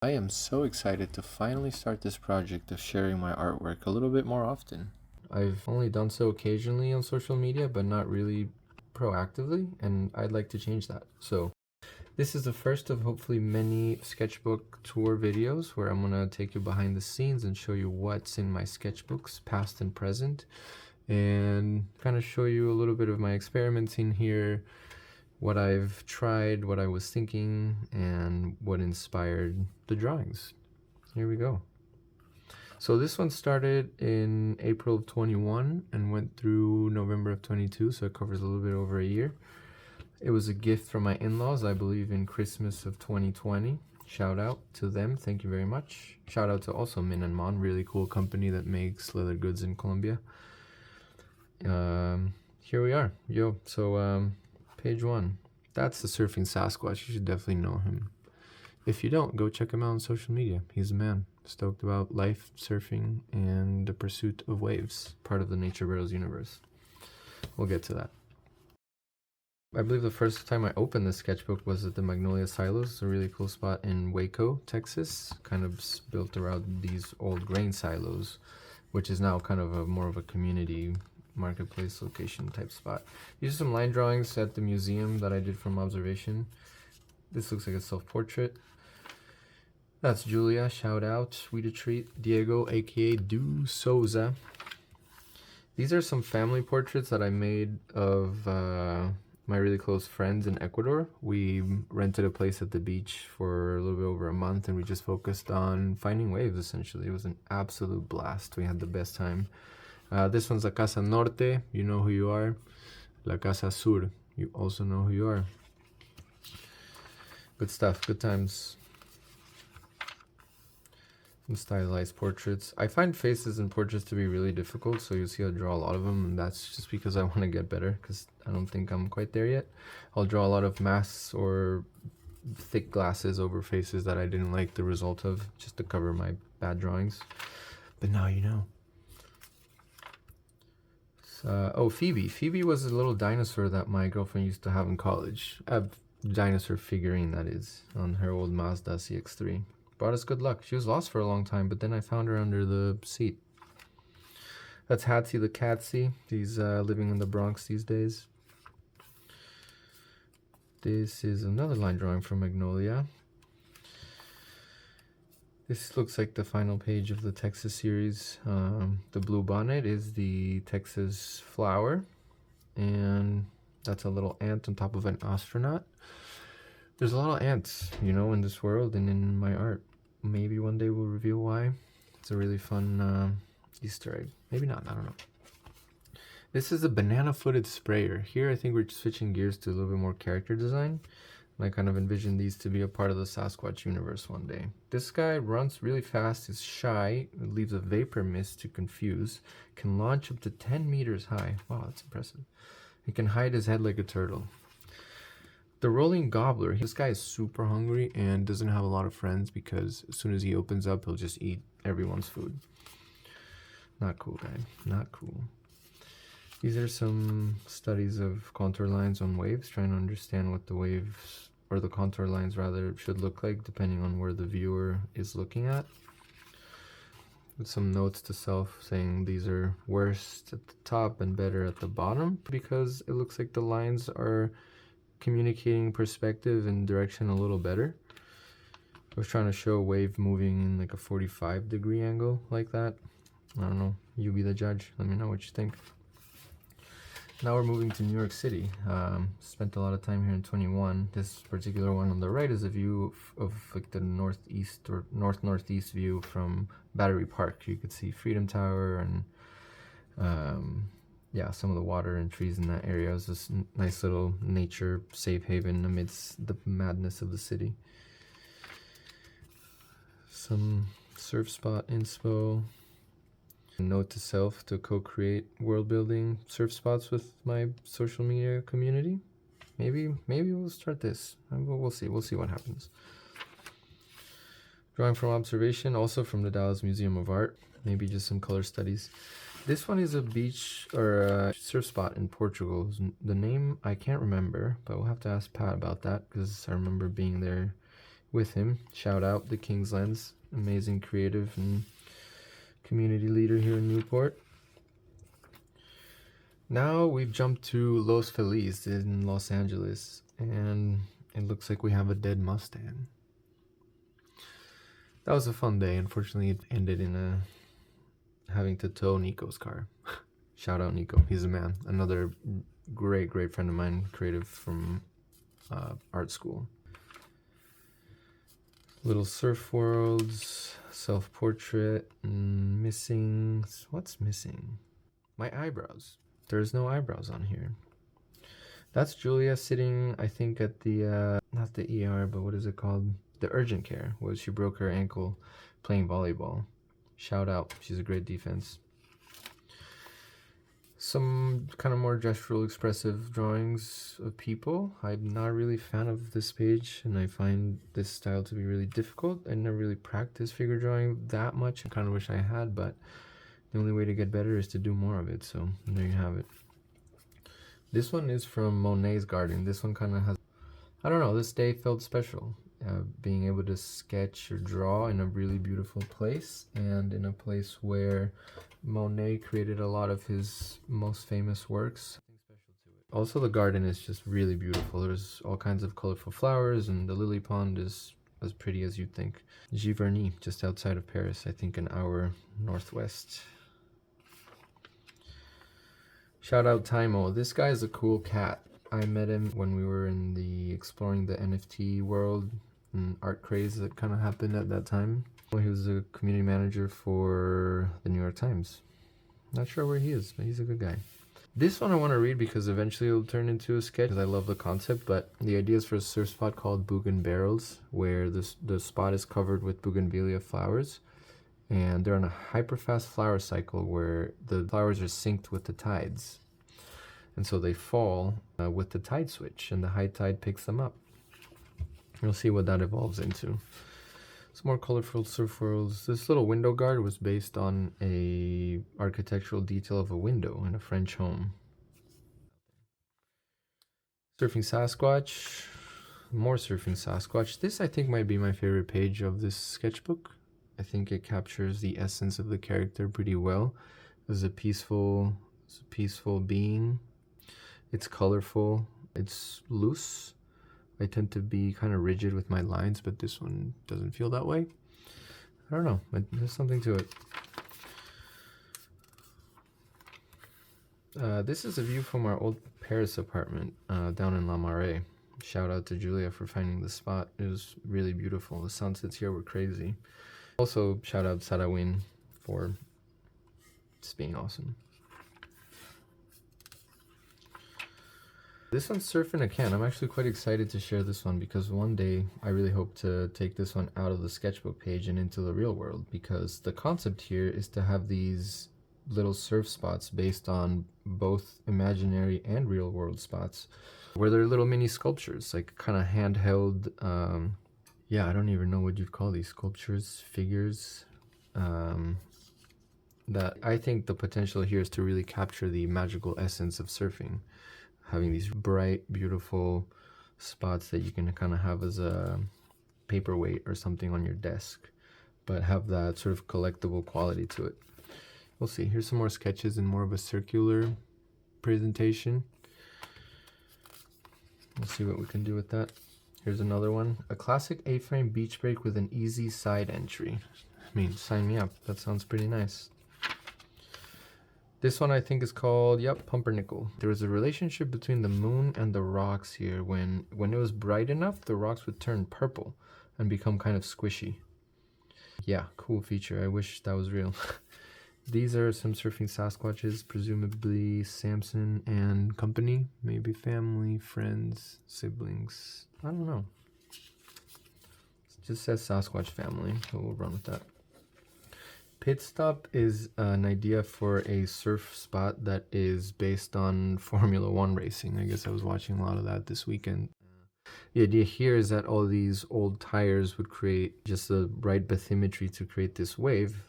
I am so excited to finally start this project of sharing my artwork a little bit more often. I've only done so occasionally on social media, but not really proactively, and I'd like to change that. So this is the first of hopefully many sketchbook tour videos where I'm gonna take you behind the scenes and show you what's in my sketchbooks, past and present, and kind of show you a little bit of my experimenting here, what I've tried, what I was thinking, and what inspired the drawings. Here we go. So this one started in April of 21 and went through November of 22, so it covers a little bit over a year. It was a gift from my in-laws, I believe in Christmas of 2020. Shout out to them, thank you very much. Shout out to also Min and Mon, really cool company that makes leather goods in Colombia. Here we are, so page 1. That's the surfing Sasquatch, you should definitely know him. If you don't, go check him out on social media. He's a man, stoked about life, surfing, and the pursuit of waves, part of the Nature Bros universe. We'll get to that. I believe the first time I opened this sketchbook was at the Magnolia Silos, a really cool spot in Waco, Texas, kind of built around these old grain silos, which is now kind of more of a community marketplace location type spot. These are some line drawings at the museum that I did from observation. This looks like a self-portrait. That's Julia, shout out, we a treat. Diego, aka Du Souza. These are some family portraits that I made of my really close friends in Ecuador. We rented a place at the beach for a little bit over a month and we just focused on finding waves essentially. It was an absolute blast. We had the best time. This one's La Casa Norte, you know who you are. La Casa Sur, you also know who you are. Good stuff, good times. Some stylized portraits. I find faces and portraits to be really difficult, so you'll see I draw a lot of them, and that's just because I want to get better, because I don't think I'm quite there yet. I'll draw a lot of masks or thick glasses over faces that I didn't like the result of, just to cover my bad drawings. But now you know. Oh, Phoebe. Phoebe was a little dinosaur that my girlfriend used to have in college. A dinosaur figurine, that is, on her old Mazda CX-3. Brought us good luck. She was lost for a long time, but then I found her under the seat. That's Hattie the Catsy. He's living in the Bronx these days. This is another line drawing from Magnolia. This looks like the final page of the Texas series. The blue bonnet is the Texas flower, and that's a little ant on top of an astronaut. There's a lot of ants, you know, in this world and in my art. Maybe one day we'll reveal why. It's a really fun Easter egg. Maybe not, I don't know. This is a banana-footed sprayer. Here I think we're switching gears to a little bit more character design. And I kind of envision these to be a part of the Sasquatch universe one day. This guy runs really fast, is shy, leaves a vapor mist to confuse, can launch up to 10 meters high. Wow, that's impressive. He can hide his head like a turtle. The rolling gobbler, this guy is super hungry and doesn't have a lot of friends because as soon as he opens up, he'll just eat everyone's food. Not cool, guy, not cool. These are some studies of contour lines on waves, trying to understand what the waves, or the contour lines rather, should look like depending on where the viewer is looking at. With some notes to self saying these are worst at the top and better at the bottom because it looks like the lines are communicating perspective and direction a little better. I was trying to show a wave moving in like a 45-degree angle like that. I don't know, you be the judge, let me know what you think. Now we're moving to New York City. Spent a lot of time here in 21. This particular one on the right is a view of like the northeast or northeast view from Battery Park. You could see Freedom Tower and yeah, some of the water and trees in that area. It was this nice little nature safe haven amidst the madness of the city. Some surf spot inspo. Note to self to co-create world building surf spots with my social media community. Maybe we'll start this. We'll see what happens. Drawing from observation, also from the Dallas Museum of Art. Maybe just some color studies. This one is a beach or a surf spot in Portugal. The name I can't remember, but we'll have to ask Pat about that because I remember being there with him. Shout out the King's Lens, amazing creative and community leader here in Newport. Now we've jumped to Los Feliz in Los Angeles, and it looks like we have a dead Mustang. That was a fun day. Unfortunately, it ended in having to tow Nico's car. Shout out Nico, he's a man. Another great friend of mine, creative from art school. Little surf worlds, self-portrait, missing. What's missing? My eyebrows. There's no eyebrows on here. That's Julia sitting, I think, at the not the ER, but what is it called? The urgent care, where she broke her ankle playing volleyball. Shout out, she's a great defense. Some kind of more gestural expressive drawings of people. I'm not really a fan of this page, and I find this style to be really difficult. I never really practiced figure drawing that much. I kind of wish I had, but the only way to get better is to do more of it, so there you have it. This one is from Monet's garden. This one kind of has, I don't know, this day felt special. Being able to sketch or draw in a really beautiful place, and in a place where Monet created a lot of his most famous works. Also, the garden is just really beautiful. There's all kinds of colorful flowers, and the lily pond is as pretty as you'd think. Giverny, just outside of Paris, I think an hour northwest. Shout out Taimo. This guy is a cool cat. I met him when we were in the exploring the NFT world and art craze that kind of happened at that time. He was a community manager for the New York Times. Not sure where he is, but he's a good guy. This one I want to read because eventually it'll turn into a sketch, because I love the concept, but the idea is for a surf spot called Bougain Barrels, where the spot is covered with bougainvillea flowers, and they're on a hyper-fast flower cycle where the flowers are synced with the tides. And so they fall with the tide switch, and the high tide picks them up. We'll see what that evolves into. Some more colorful surf worlds. This little window guard was based on a architectural detail of a window in a French home. Surfing Sasquatch. More Surfing Sasquatch. This I think might be my favorite page of this sketchbook. I think it captures the essence of the character pretty well. It's a peaceful being. It's colorful. It's loose. I tend to be kind of rigid with my lines, but this one doesn't feel that way. I don't know. There's something to it. This is a view from our old Paris apartment down in La Marais. Shout out to Julia for finding the spot. It was really beautiful. The sunsets here were crazy. Also, shout out Sarawin for just being awesome. This one's Surf in a Can. I'm actually quite excited to share this one because one day I really hope to take this one out of the sketchbook page and into the real world, because the concept here is to have these little surf spots based on both imaginary and real world spots where they're little mini sculptures, like kind of handheld, yeah, I don't even know what you'd call these sculptures, figures, that I think the potential here is to really capture the magical essence of surfing. Having these bright, beautiful spots that you can kind of have as a paperweight or something on your desk, but have that sort of collectible quality to it. We'll see. Here's some more sketches in more of a circular presentation. We'll see what we can do with that. Here's another one. A classic A-frame beach break with an easy side entry. I mean, sign me up. That sounds pretty nice. This one I think is called, yep, Pumpernickel. There was a relationship between the moon and the rocks here. When it was bright enough, the rocks would turn purple and become kind of squishy. Yeah, cool feature. I wish that was real. These are some Surfing Sasquatches, presumably Samson and company. Maybe family, friends, siblings. I don't know. It just says Sasquatch family, so we'll run with that. Pit Stop is an idea for a surf spot that is based on Formula 1 racing. I guess I was watching a lot of that this weekend. The idea here is that all these old tires would create just the right bathymetry to create this wave,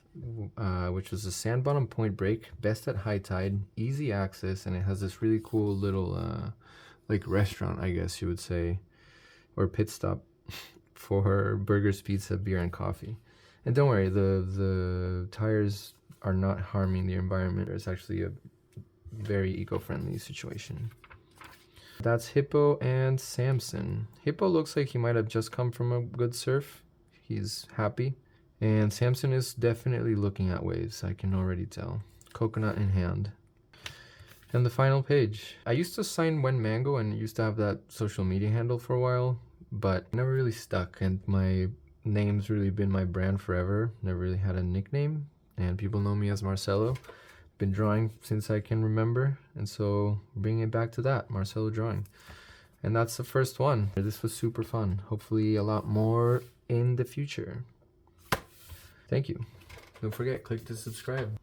which was a sand bottom point break, best at high tide, easy access, and it has this really cool little like restaurant, I guess you would say, or pit stop for burgers, pizza, beer, and coffee. And don't worry, the tires are not harming the environment. It's actually a very eco-friendly situation. That's Hippo and Samson. Hippo looks like he might have just come from a good surf. He's happy. And Samson is definitely looking at waves, I can already tell. Coconut in hand. And the final page. I used to sign When Mango and used to have that social media handle for a while, but never really stuck, and my name's really been my brand forever. Never really had a nickname, and people know me as Marcelo. Been drawing since I can remember, and so bringing it back to that, Marcelo drawing. And that's the first one. This was super fun. Hopefully a lot more in the future. Thank you. Don't forget, click to subscribe.